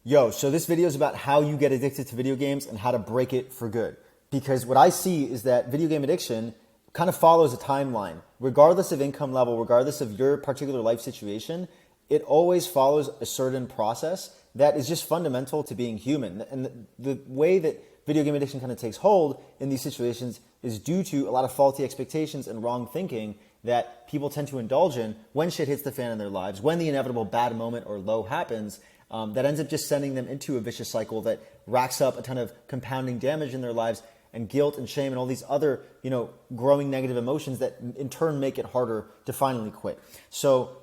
Yo, so this video is about how you get addicted to video games and how to break it for good. Because what I see is that video game addiction kind of follows a timeline. Regardless of income level, regardless of your particular life situation, it always follows a certain process that is just fundamental to being human. And the way that video game addiction kind of takes hold in these situations is due to a lot of faulty expectations and wrong thinking that people tend to indulge in when shit hits the fan in their lives, when the inevitable bad moment or low happens. That ends up just sending them into a vicious cycle that racks up a ton of compounding damage in their lives and guilt and shame and all these other, growing negative emotions that in turn make it harder to finally quit. So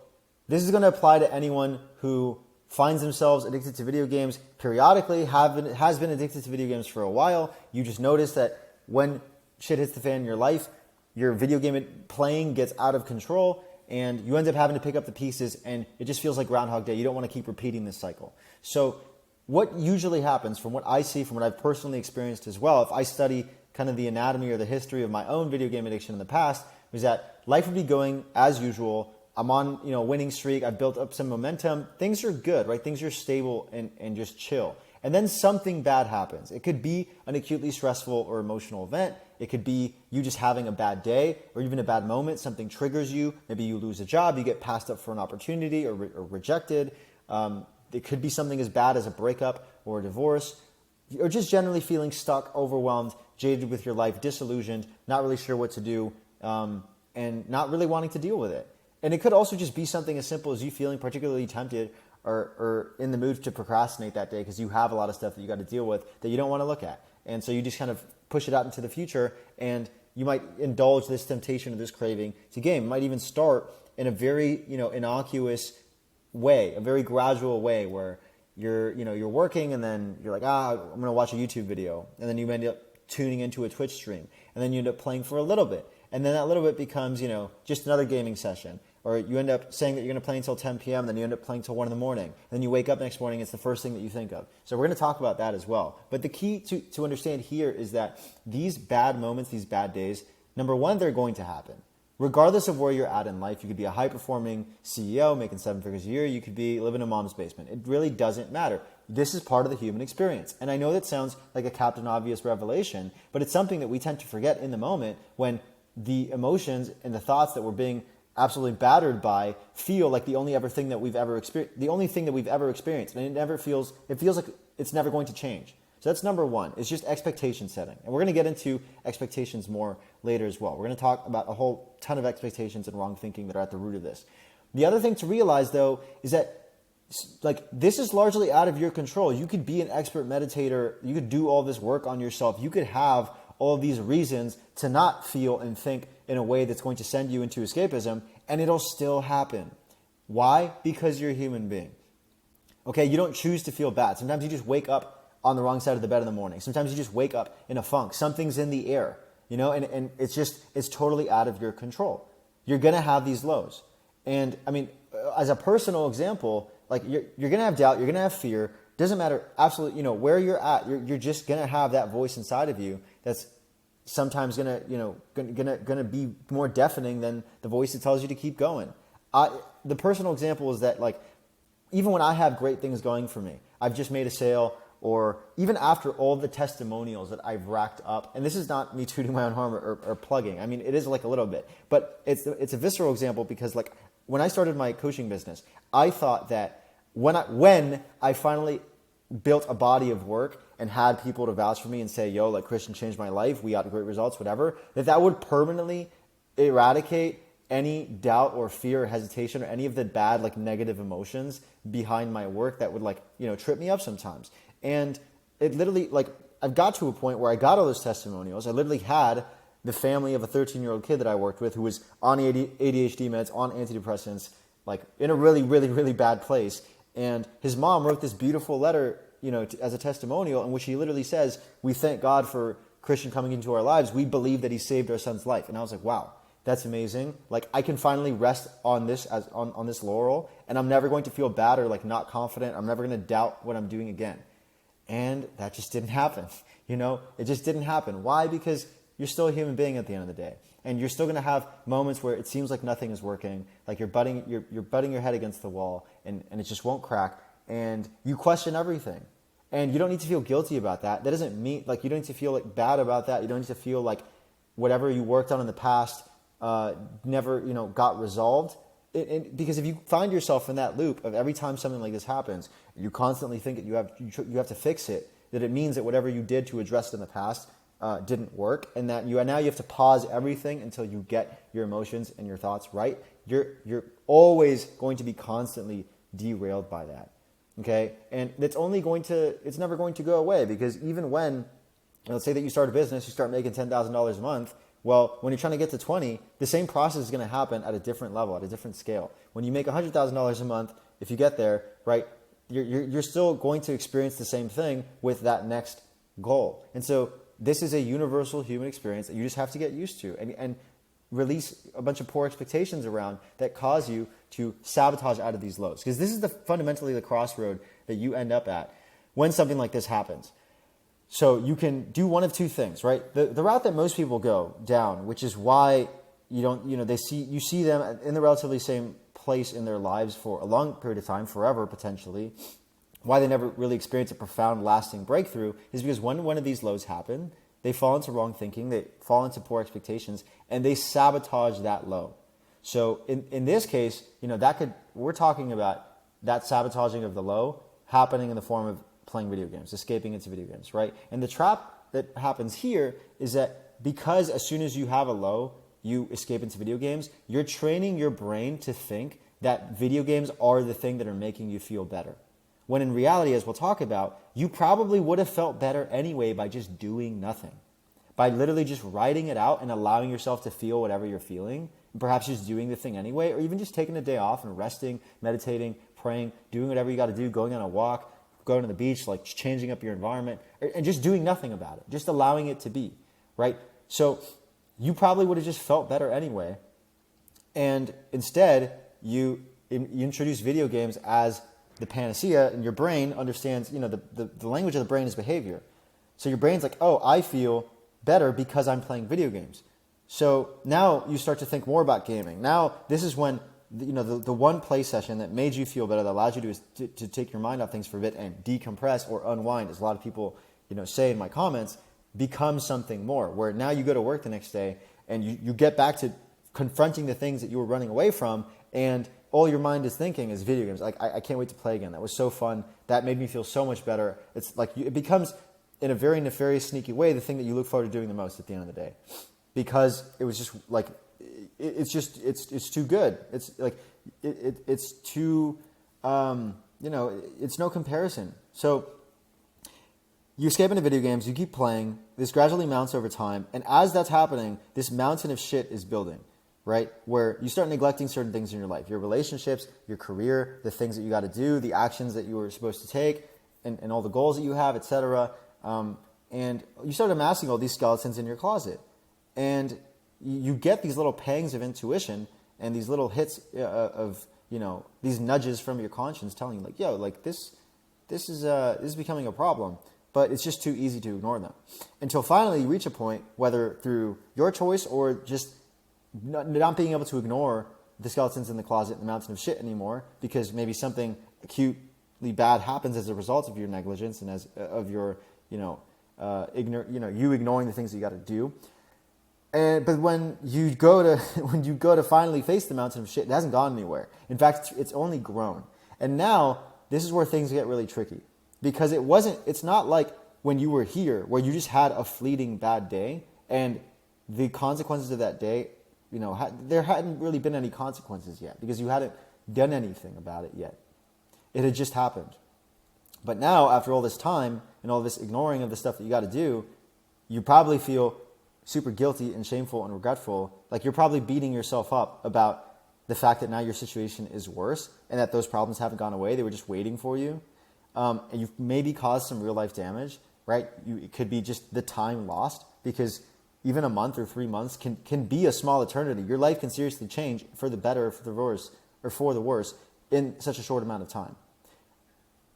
this is going to apply to anyone who finds themselves addicted to video games periodically, has been addicted to video games for a while. You just notice that when shit hits the fan in your life, your video game playing gets out of control, and you end up having to pick up the pieces, and it just feels like Groundhog Day. You don't want to keep repeating this cycle. So what usually happens, from what I see, from what I've personally experienced as well, if I study kind of the anatomy or the history of my own video game addiction in the past, is that life would be going as usual. I'm on a winning streak. I've built up some momentum. Things are good, right? Things are stable and just chill. And then something bad happens. It could be an acutely stressful or emotional event. It could be you just having a bad day or even a bad moment. Something triggers you. Maybe you lose a job. You get passed up for an opportunity or rejected. It could be something as bad as a breakup or a divorce, or just generally feeling stuck, overwhelmed, jaded with your life, disillusioned, not really sure what to do, and not really wanting to deal with it. And it could also just be something as simple as you feeling particularly tempted or in the mood to procrastinate that day because you have a lot of stuff that you got to deal with that you don't want to look at. And so you just kind of push it out into the future, and you might indulge this temptation or this craving to game. It might even start in a very, innocuous way, a very gradual way where you're working and then you're like, I'm going to watch a YouTube video. And then you end up tuning into a Twitch stream. And then you end up playing for a little bit. And then that little bit becomes, just another gaming session. Or you end up saying that you're going to play until 10 p.m., then you end up playing till 1 in the morning. And then you wake up next morning, it's the first thing that you think of. So we're going to talk about that as well. But the key to understand here is that these bad moments, these bad days, number one, they're going to happen. Regardless of where you're at in life, you could be a high-performing CEO making 7 figures a year. You could be living in mom's basement. It really doesn't matter. This is part of the human experience. And I know that sounds like a Captain Obvious revelation, but it's something that we tend to forget in the moment when the emotions and the thoughts that we're being absolutely battered by feel like the only thing that we've ever experienced. And it feels like it's never going to change. So that's number one. It's just expectation setting. And we're going to get into expectations more later as well. We're going to talk about a whole ton of expectations and wrong thinking that are at the root of this. The other thing to realize, though, is that this is largely out of your control. You could be an expert meditator. You could do all this work on yourself. You could have all these reasons to not feel and think in a way that's going to send you into escapism, and it'll still happen. Why? Because you're a human being. Okay, you don't choose to feel bad. Sometimes you just wake up on the wrong side of the bed in the morning. Sometimes you just wake up in a funk. Something's in the air, and it's totally out of your control. You're going to have these lows. And I mean, as a personal example, you're going to have doubt, you're going to have fear. Doesn't matter absolutely, where you're at, you're just going to have that voice inside of you that's sometimes going to be more deafening than the voice that tells you to keep going. The personal example is that even when I have great things going for me, I've just made a sale, or even after all the testimonials that I've racked up, and this is not me tooting my own horn or plugging. I mean, it is a little bit, but it's a visceral example because when I started my coaching business, I thought that when I finally built a body of work and had people to vouch for me and say, yo, Christian changed my life, we got great results, whatever, that would permanently eradicate any doubt or fear or hesitation or any of the bad, negative emotions behind my work that would trip me up sometimes. And it literally, I've got to a point where I got all those testimonials. I literally had the family of a 13-year-old kid that I worked with who was on ADHD meds, on antidepressants, in a really, really, really bad place. And his mom wrote this beautiful letter, as a testimonial in which he literally says, we thank God for Christian coming into our lives. We believe that he saved our son's life. And I was like, wow, that's amazing. I can finally rest on this on this laurel, and I'm never going to feel bad or not confident. I'm never going to doubt what I'm doing again. And that just didn't happen. It just didn't happen. Why? Because you're still a human being at the end of the day. And you're still going to have moments where it seems like nothing is working, you're butting your head against the wall and it just won't crack. and you question everything. And you don't need to feel guilty about that. That doesn't mean, like, you don't need to feel like bad about that. You don't need to feel like whatever you worked on in the past never, got resolved. Because if you find yourself in that loop of every time something like this happens, you constantly think that you have to fix it, that it means that whatever you did to address it in the past didn't work, and that now you have to pause everything until you get your emotions and your thoughts right. You're always going to be constantly derailed by that. Okay, and it's never going to go away, because even when, let's say that you start a business, you start making $10,000 a month. Well, when you're trying to get to 20, the same process is going to happen at a different level, at a different scale. When you make $100,000 a month, if you get there, right, you're still going to experience the same thing with that next goal. And so this is a universal human experience that you just have to get used to and release a bunch of poor expectations around that cause you to sabotage out of these lows. Because this is fundamentally the crossroad that you end up at when something like this happens. So you can do one of two things, right? The route that most people go down, which is why you see them in the relatively same place in their lives for a long period of time, forever potentially, why they never really experience a profound, lasting breakthrough, is because when one of these lows happen, they fall into wrong thinking, they fall into poor expectations, and they sabotage that low. So in this case, we're talking about that sabotaging of the low happening in the form of playing video games, escaping into video games, right? And the trap that happens here is that because as soon as you have a low, you escape into video games, you're training your brain to think that video games are the thing that are making you feel better. When in reality, as we'll talk about, you probably would have felt better anyway by just doing nothing. By literally just writing it out and allowing yourself to feel whatever you're feeling, perhaps just doing the thing anyway, or even just taking a day off and resting, meditating, praying, doing whatever you got to do, going on a walk, going to the beach, like changing up your environment, and just doing nothing about it, just allowing it to be, right? So you probably would have just felt better anyway. And instead, you introduce video games as the panacea, and your brain understands, the language of the brain is behavior. So your brain's like, oh, I feel better because I'm playing video games. So now you start to think more about gaming. Now this is when the one play session that made you feel better, that allows you to take your mind off things for a bit and decompress or unwind, as a lot of people say in my comments, becomes something more, where now you go to work the next day and you get back to confronting the things that you were running away from, and all your mind is thinking is video games. Like, I can't wait to play again. That was so fun. That made me feel so much better. It's like it becomes, in a very nefarious, sneaky way, the thing that you look forward to doing the most at the end of the day, because it was just like, it's too good. It's like it's too it's no comparison. So you escape into video games, you keep playing, this gradually mounts over time, and as that's happening, this mountain of shit is building, right? Where you start neglecting certain things in your life, your relationships, your career, the things that you got to do, the actions that you were supposed to take, and all the goals that you have, etc. And you start amassing all these skeletons in your closet, and you get these little pangs of intuition and these little hits of these nudges from your conscience telling you, like, yo, like this is becoming a problem, but it's just too easy to ignore them, until finally you reach a point, whether through your choice or just not being able to ignore the skeletons in the closet and the mountain of shit anymore, because maybe something acutely bad happens as a result of your negligence and as of your you ignoring the things that you got to do. But when you go to finally face the mountain of shit, it hasn't gone anywhere. In fact, it's only grown. And now this is where things get really tricky, because it's not like when you were here where you just had a fleeting bad day and the consequences of that day, there hadn't really been any consequences yet because you hadn't done anything about it yet. It had just happened. But now, after all this time and all this ignoring of the stuff that you got to do, you probably feel super guilty and shameful and regretful. Like, you're probably beating yourself up about the fact that now your situation is worse and that those problems haven't gone away. They were just waiting for you. And you've maybe caused some real life damage, right? It could be just the time lost, because even a month or 3 months can be a small eternity. Your life can seriously change for the better, or for the worse in such a short amount of time.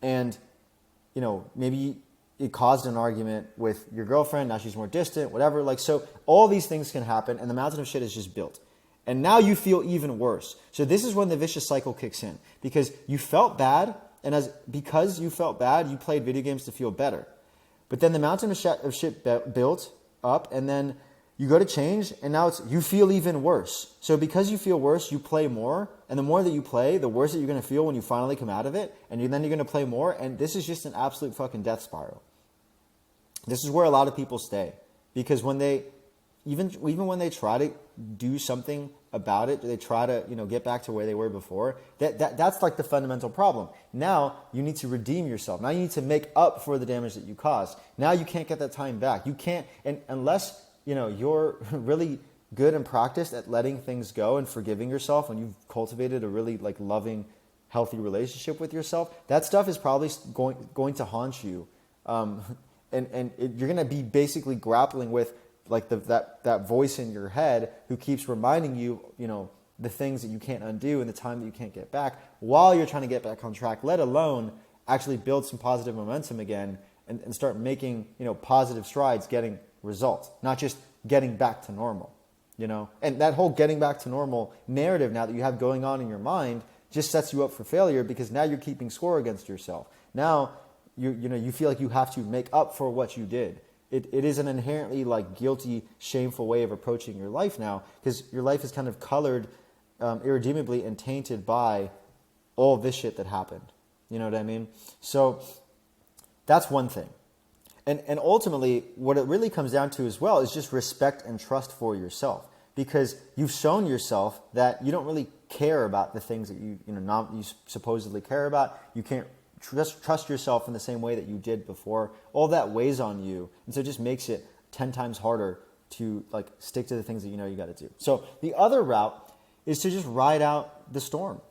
And, maybe it caused an argument with your girlfriend. Now she's more distant, whatever. Like, so all these things can happen, and the mountain of shit is just built. And now you feel even worse. So this is when the vicious cycle kicks in, because you felt bad and because you felt bad, you played video games to feel better. But then the mountain of shit built up, and then you go to change, and now you feel even worse. So because you feel worse, you play more, and the more that you play, the worse that you're going to feel when you finally come out of it, and then you're going to play more, and this is just an absolute fucking death spiral. This is where a lot of people stay, because when they, even when they try to do something about it, they try to get back to where they were before. That's like the fundamental problem. Now you need to redeem yourself. Now you need to make up for the damage that you caused. Now you can't get that time back. You can't, and unless you're really good and practiced at letting things go and forgiving yourself when you've cultivated a really like loving, healthy relationship with yourself, that stuff is probably going to haunt you. You're going to be basically grappling with like that voice in your head who keeps reminding you, the things that you can't undo and the time that you can't get back while you're trying to get back on track, let alone actually build some positive momentum again and start making, positive strides, getting results, not just getting back to normal, and that whole getting back to normal narrative now that you have going on in your mind just sets you up for failure, because now you're keeping score against yourself. Now you feel like you have to make up for what you did. It is an inherently like guilty, shameful way of approaching your life now, because your life is kind of colored irredeemably and tainted by all this shit that happened. You know what I mean? So that's one thing. And ultimately, what it really comes down to as well is just respect and trust for yourself, because you've shown yourself that you don't really care about the things that you supposedly care about. You can't trust yourself in the same way that you did before. All that weighs on you, and so it just makes it 10 times harder to like stick to the things that you got to do. So the other route is to just ride out the storm,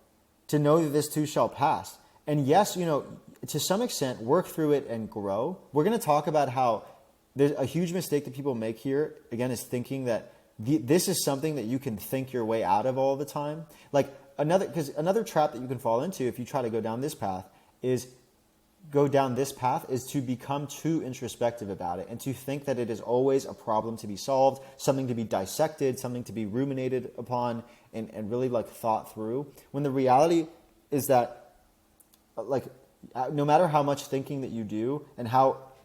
to know that this too shall pass. And yes, to some extent, work through it and grow. We're going to talk about how there's a huge mistake that people make here, again, is thinking that this is something that you can think your way out of all the time. Like another trap that you can fall into if you try to go down this path is to become too introspective about it and to think that it is always a problem to be solved, something to be dissected, something to be ruminated upon and really like thought through. When the reality is that like no matter how much thinking that you do and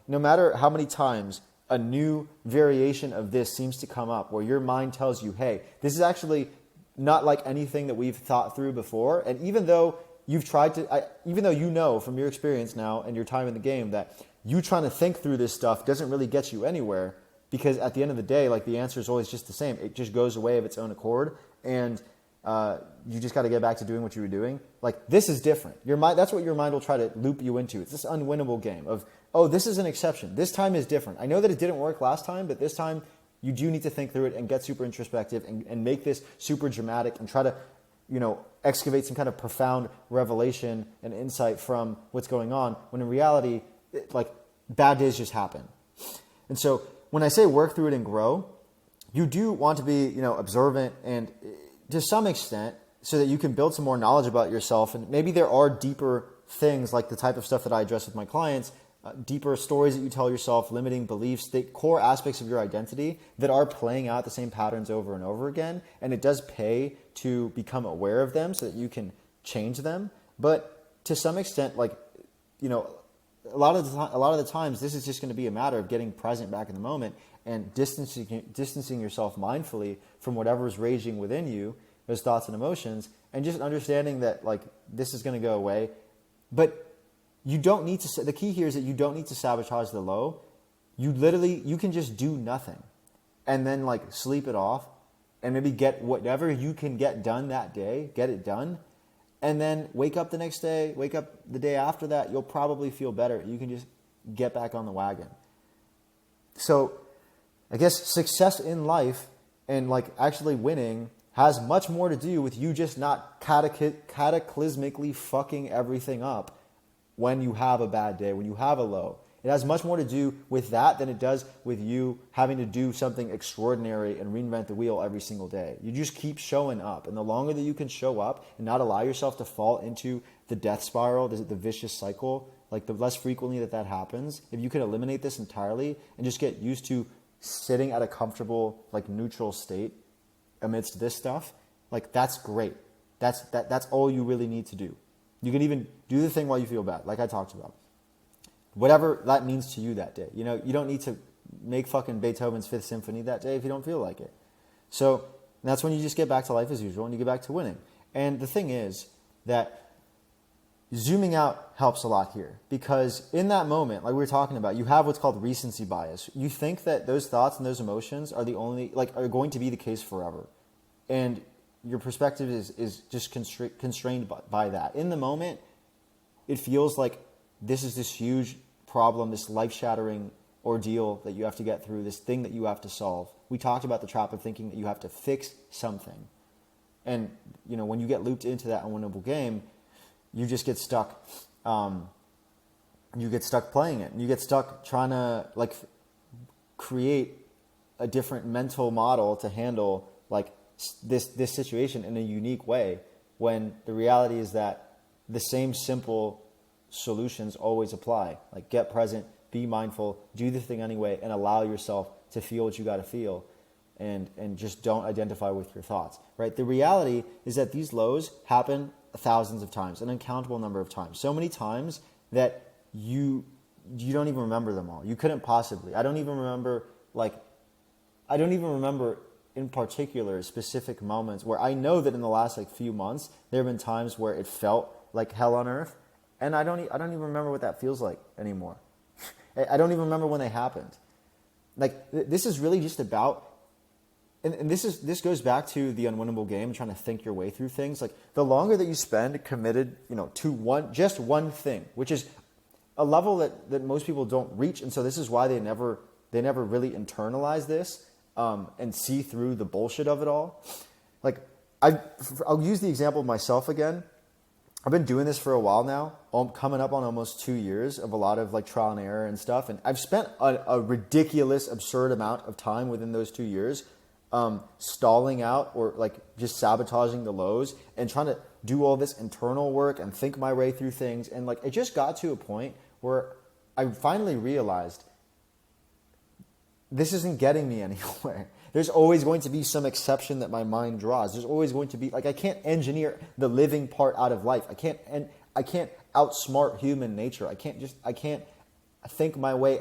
no matter how many times a new variation of this seems to come up where your mind tells you, hey, this is actually not like anything that we've thought through before. And even though you've tried to, even though from your experience now and your time in the game that you trying to think through this stuff doesn't really get you anywhere, because at the end of the day, like the answer is always just the same. It just goes away of its own accord. And you just got to get back to doing what you were doing. Like, this is different. Your mind, that's what your mind will try to loop you into. It's this unwinnable game of, oh, this is an exception. This time is different. I know that it didn't work last time, but this time you do need to think through it and get super introspective and make this super dramatic and try to, excavate some kind of profound revelation and insight from what's going on, when in reality, bad days just happen. And so when I say work through it and grow, you do want to be, observant and to some extent so that you can build some more knowledge about yourself. And maybe there are deeper things like the type of stuff that I address with my clients, deeper stories that you tell yourself, limiting beliefs, the core aspects of your identity that are playing out the same patterns over and over again. And it does pay to become aware of them so that you can change them. But to some extent, a lot of the times, this is just going to be a matter of getting present back in the moment and distancing yourself mindfully from whatever is raging within you, those thoughts and emotions, and just understanding that this is going to go away. But you don't need to. The key here is that you don't need to sabotage the low. You can just do nothing, and then sleep it off, and maybe get whatever you can get done that day. Get it done. And then wake up the next day, wake up the day after that, you'll probably feel better. You can just get back on the wagon. So I guess success in life and actually winning has much more to do with you just not cataclysmically fucking everything up when you have a bad day, when you have a low. It has much more to do with that than it does with you having to do something extraordinary and reinvent the wheel every single day. You just keep showing up. And the longer that you can show up and not allow yourself to fall into the death spiral, the vicious cycle, the less frequently that happens, if you can eliminate this entirely and just get used to sitting at a comfortable, neutral state amidst this stuff, that's great. That's all you really need to do. You can even do the thing while you feel bad, like I talked about. Whatever that means to you that day. You know, you don't need to make fucking Beethoven's Fifth Symphony that day if you don't feel like it. So that's when you just get back to life as usual and you get back to winning. And the thing is that zooming out helps a lot here, because in that moment, like we were talking about, you have what's called recency bias. You think that those thoughts and those emotions are the only, like, are going to be the case forever. And your perspective is just constrained by that. In the moment, it feels like this is this huge problem, this life-shattering ordeal that you have to get through, this thing that you have to solve. We talked about the trap of thinking that you have to fix something. And, you know, when you get looped into that unwinnable game, you just get stuck. You get stuck playing it. You get stuck trying to, like, create a different mental model to handle, like, this situation in a unique way, when the reality is that the same simple solutions always apply. Like, get present, be mindful, do the thing anyway, and allow yourself to feel what you got to feel, and just don't identify with your thoughts, right? The reality is that these lows happen thousands of times, an uncountable number of times, so many times that you don't even remember them all. You couldn't possibly. I don't even remember in particular specific moments where I know that in the last like few months there have been times where it felt like hell on earth, and I don't even remember what that feels like anymore. I don't even remember when they happened. Like, this is really just about, and this goes back to the unwinnable game, trying to think your way through things. Like, the longer that you spend committed, you know, to just one thing, which is a level that most people don't reach, and so this is why they never really internalize this and see through the bullshit of it all. Like, I'll use the example of myself again. I've been doing this for a while now, coming up on almost 2 years of a lot of like trial and error and stuff. And I've spent a ridiculous, absurd amount of time within those 2 years stalling out or like just sabotaging the lows and trying to do all this internal work and think my way through things. And like, it just got to a point where I finally realized this isn't getting me anywhere. There's always going to be some exception that my mind draws. There's always going to be, like, I can't engineer the living part out of life. I can't outsmart human nature. I can't think my way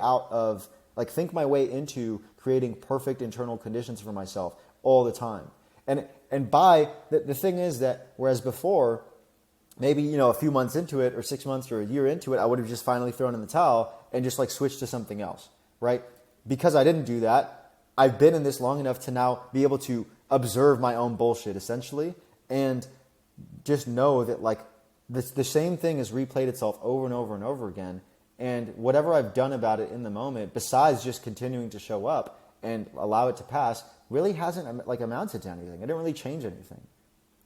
think my way into creating perfect internal conditions for myself all the time. And the thing is that whereas before, maybe, you know, a few months into it or 6 months or a year into it, I would have just finally thrown in the towel and just like switched to something else, right? Because I didn't do that, I've been in this long enough to now be able to observe my own bullshit, essentially, and just know that, like, the same thing has replayed itself over and over and over again, and whatever I've done about it in the moment, besides just continuing to show up and allow it to pass, really hasn't, like, amounted to anything. It didn't really change anything.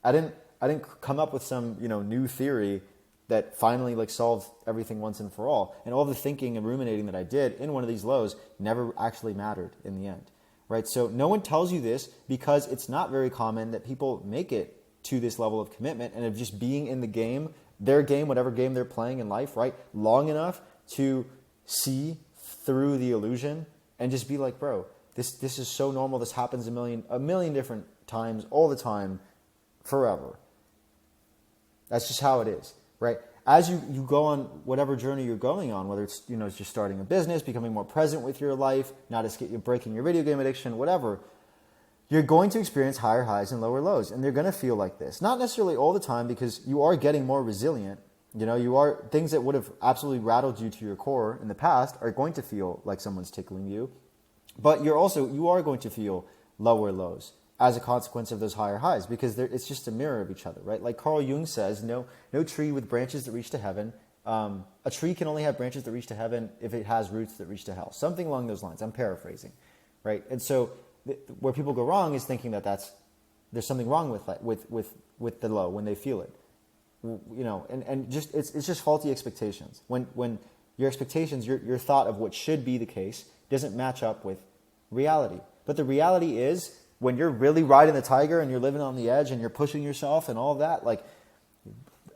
I didn't come up with some, you know, new theory that finally like solved everything once and for all. And all the thinking and ruminating that I did in one of these lows never actually mattered in the end, right? So no one tells you this because it's not very common that people make it to this level of commitment and of just being in the game, their game, whatever game they're playing in life, right? Long enough to see through the illusion and just be like, bro, this is so normal. This happens a million different times all the time, forever. That's just how it is. Right? As you go on whatever journey you're going on, whether it's, you know, it's just starting a business, becoming more present with your life, breaking your video game addiction, whatever, you're going to experience higher highs and lower lows, and they're going to feel like this. Not necessarily all the time, because you are getting more resilient. You know, things that would have absolutely rattled you to your core in the past are going to feel like someone's tickling you, but you are going to feel lower lows as a consequence of those higher highs, because it's just a mirror of each other, right? Like Carl Jung says, no tree with branches that reach to heaven. A tree can only have branches that reach to heaven if it has roots that reach to hell. Something along those lines. I'm paraphrasing, right? And so where people go wrong is thinking that there's something wrong with the low when they feel it, you know, and just it's just faulty expectations. When your expectations, your thought of what should be the case doesn't match up with reality. But the reality is, when you're really riding the tiger and you're living on the edge and you're pushing yourself and all that, like,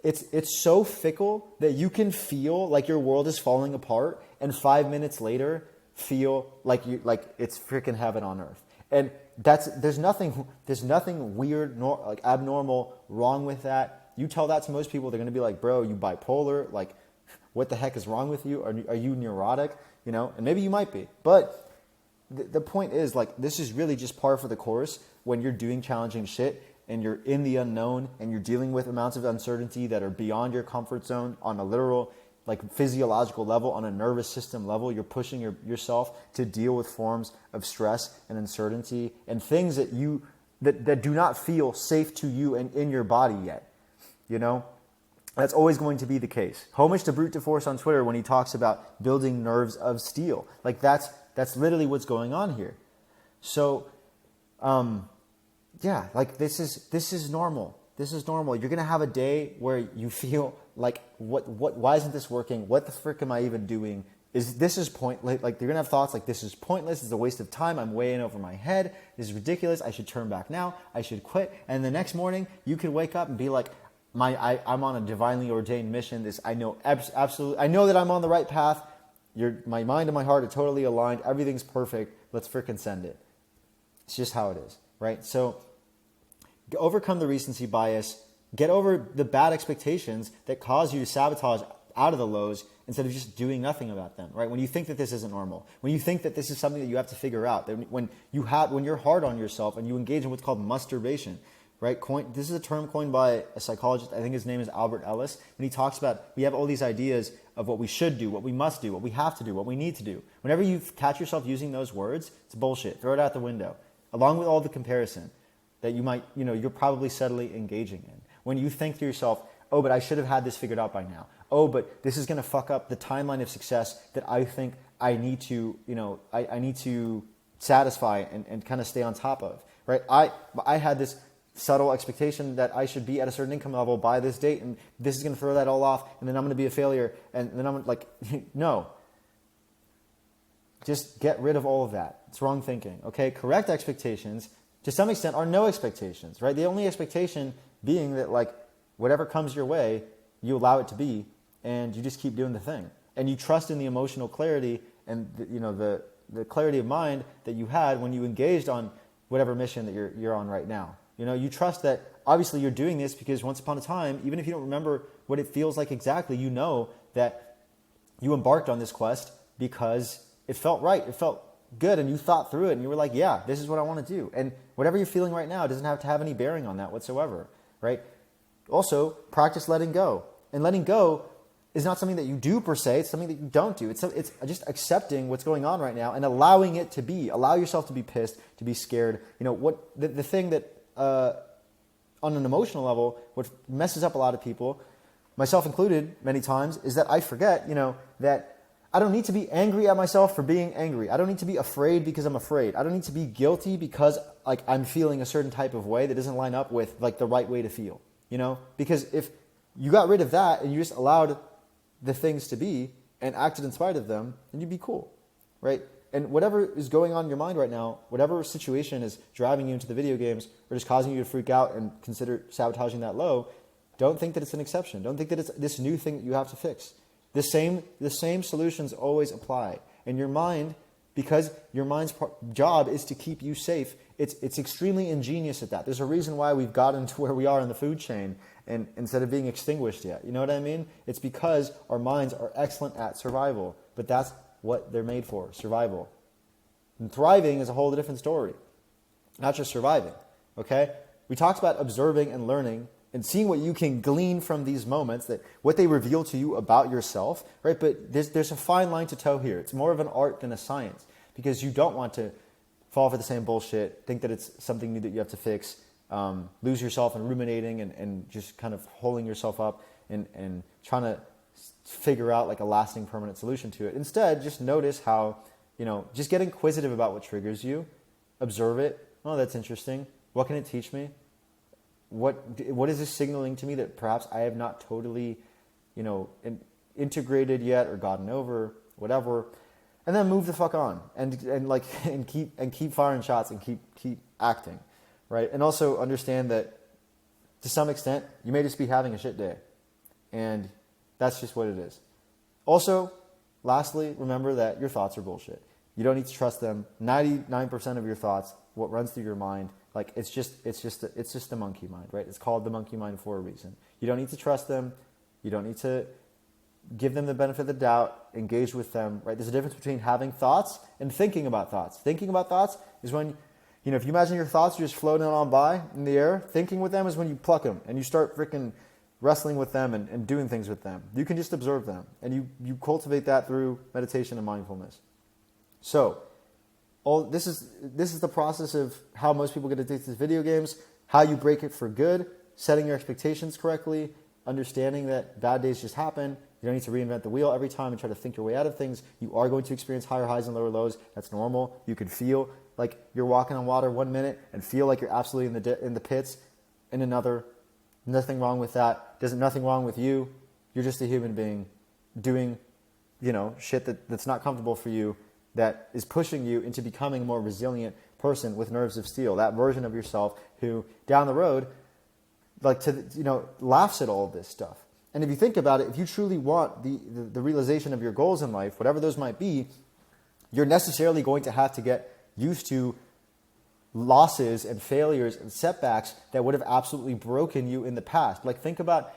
it's so fickle that you can feel like your world is falling apart, and 5 minutes later feel like it's freaking heaven on earth. And there's nothing weird nor like abnormal wrong with that. You tell that to most people, they're going to be like, bro, you bipolar? Like, what the heck is wrong with you? Are you neurotic? You know, and maybe you might be. But the point is, like, this is really just par for the course when you're doing challenging shit and you're in the unknown and you're dealing with amounts of uncertainty that are beyond your comfort zone on a literal, like, physiological level, on a nervous system level. You're pushing yourself to deal with forms of stress and uncertainty and things that that do not feel safe to you and in your body yet. You know, that's always going to be the case. Homage to Brute to Force on Twitter when he talks about building nerves of steel. Like, that's literally what's going on here. So, yeah, like, this is normal. This is normal. You're gonna have a day where you feel like, why isn't this working? What the frick am I even doing? This is pointless. Like, you're gonna have thoughts like, this is pointless. It's a waste of time. I'm way in over my head. This is ridiculous. I should turn back now. I should quit. And the next morning, you could wake up and be like, I'm on a divinely ordained mission. I know absolutely. I know that I'm on the right path. My mind and my heart are totally aligned. Everything's perfect. Let's frickin' send it. It's just how it is, right? So overcome the recency bias. Get over the bad expectations that cause you to sabotage out of the lows instead of just doing nothing about them, right? When you think that this isn't normal, when you think that this is something that you have to figure out, when you're hard on yourself and you engage in what's called masturbation, right? This is a term coined by a psychologist. I think his name is Albert Ellis. And he talks about, we have all these ideas of what we should do, what we must do, what we have to do, what we need to do. Whenever you catch yourself using those words, it's bullshit. Throw it out the window, along with all the comparison that you're probably subtly engaging in. When you think to yourself, oh, but I should have had this figured out by now. Oh, but this is going to fuck up the timeline of success that I think I need to, I need to satisfy and kind of stay on top of, right? I had this subtle expectation that I should be at a certain income level by this date, and this is going to throw that all off, and then I'm going to be a failure, and then I'm like, no. Just get rid of all of that. It's wrong thinking, okay? Correct expectations, to some extent, are no expectations, right? The only expectation being that, like, whatever comes your way, you allow it to be, and you just keep doing the thing. And you trust in the emotional clarity and the clarity of mind that you had when you engaged on whatever mission that you're on right now. You trust that obviously you're doing this because once upon a time, even if you don't remember what it feels like exactly, you know that you embarked on this quest because it felt right, it felt good, and you thought through it, and you were like, yeah, this is what I want to do. And whatever you're feeling right now doesn't have to have any bearing on that whatsoever, right? Also, practice letting go. And letting go is not something that you do per se, it's something that you don't do. It's just accepting what's going on right now and allowing it to be. Allow yourself to be pissed, to be scared. The thing that, on an emotional level, what messes up a lot of people, myself included many times, is that I forget, that I don't need to be angry at myself for being angry. I don't need to be afraid because I'm afraid. I don't need to be guilty because, like, I'm feeling a certain type of way that doesn't line up with, like, the right way to feel, Because if you got rid of that and you just allowed the things to be and acted in spite of them, then you'd be cool, right? And whatever is going on in your mind right now, whatever situation is driving you into the video games or just causing you to freak out and consider sabotaging that low, don't think that it's an exception. Don't think that it's this new thing that you have to fix. The same solutions always apply. And your mind, because your mind's job is to keep you safe, it's extremely ingenious at that. There's a reason why we've gotten to where we are in the food chain and instead of being extinguished yet. You know what I mean? It's because our minds are excellent at survival. But that's what they're made for, survival. And thriving is a whole different story, not just surviving, okay? We talked about observing and learning and seeing what you can glean from these moments, that what they reveal to you about yourself, right? But there's a fine line to toe here. It's more of an art than a science because you don't want to fall for the same bullshit, think that it's something new that you have to fix, lose yourself in ruminating and just kind of holding yourself up and trying to figure out like a lasting permanent solution to it. Instead, just notice how, just get inquisitive about what triggers you, observe it. Oh, that's interesting. What can it teach me? What is this signaling to me that perhaps I have not totally, integrated yet or gotten over, whatever, and then move the fuck on and keep firing shots and keep acting, right? And also understand that to some extent you may just be having a shit day, and that's just what it is. Also, lastly, remember that your thoughts are bullshit. You don't need to trust them. 99% of your thoughts, what runs through your mind, Like it's just the monkey mind, right? It's called the monkey mind for a reason. You don't need to trust them. You don't need to give them the benefit of the doubt, engage with them, right? There's a difference between having thoughts and thinking about thoughts. Thinking about thoughts is when, if you imagine your thoughts are just floating on by in the air, thinking with them is when you pluck them and you start freaking wrestling with them and doing things with them. You can just observe them, and you cultivate that through meditation and mindfulness. So, this is the process of how most people get addicted to video games, how you break it for good, setting your expectations correctly, understanding that bad days just happen. You don't need to reinvent the wheel every time and try to think your way out of things. You are going to experience higher highs and lower lows. That's normal. You can feel like you're walking on water 1 minute and feel like you're absolutely in the pits in another. Nothing wrong with that. There's nothing wrong with you. You're just a human being doing, shit that's not comfortable for you, that is pushing you into becoming a more resilient person with nerves of steel. That version of yourself who down the road, laughs at all of this stuff. And if you think about it, if you truly want the realization of your goals in life, whatever those might be, you're necessarily going to have to get used to losses and failures and setbacks that would have absolutely broken you in the past. Like think about,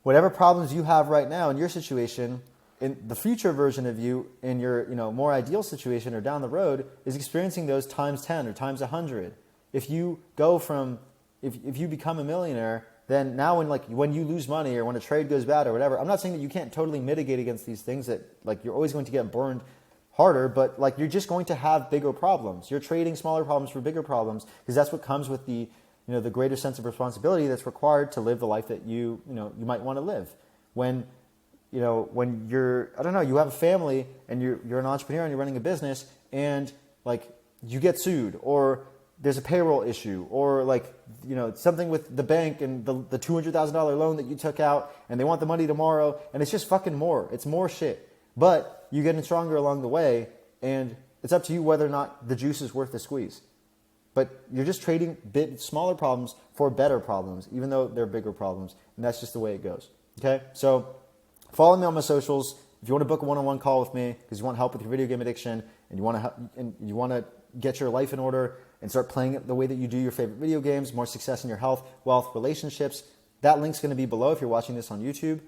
whatever problems you have right now in your situation, in the future version of you in your, more ideal situation or down the road is experiencing those times 10 or times 100. If you go from, if you become a millionaire, then now when you lose money or when a trade goes bad or whatever, I'm not saying that you can't totally mitigate against these things, that you're always going to get burned harder, but you're just going to have bigger problems. You're trading smaller problems for bigger problems because that's what comes with the greater sense of responsibility that's required to live the life that you might want to live. When you're, you have a family and you're an entrepreneur and you're running a business and you get sued or there's a payroll issue or something with the bank and the $200,000 loan that you took out and they want the money tomorrow and it's just fucking more. It's more shit. But you're getting stronger along the way and it's up to you whether or not the juice is worth the squeeze. But you're just trading smaller problems for better problems, even though they're bigger problems. And that's just the way it goes. Okay? So follow me on my socials. If you want to book a one-on-one call with me because you want help with your video game addiction and you want to get your life in order and start playing it the way that you do your favorite video games, more success in your health, wealth, relationships, that link's going to be below if you're watching this on YouTube.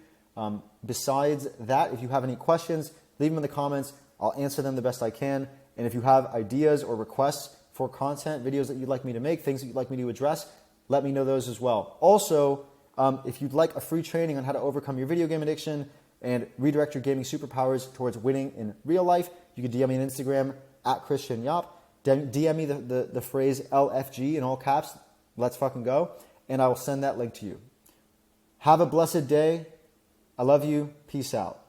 Besides that, if you have any questions, leave them in the comments. I'll answer them the best I can. And if you have ideas or requests for content, videos that you'd like me to make, things that you'd like me to address, let me know those as well. Also, if you'd like a free training on how to overcome your video game addiction and redirect your gaming superpowers towards winning in real life, you can DM me on Instagram at Christian Yop. DM me the phrase LFG in all caps, let's fucking go, and I will send that link to you. Have a blessed day. I love you. Peace out.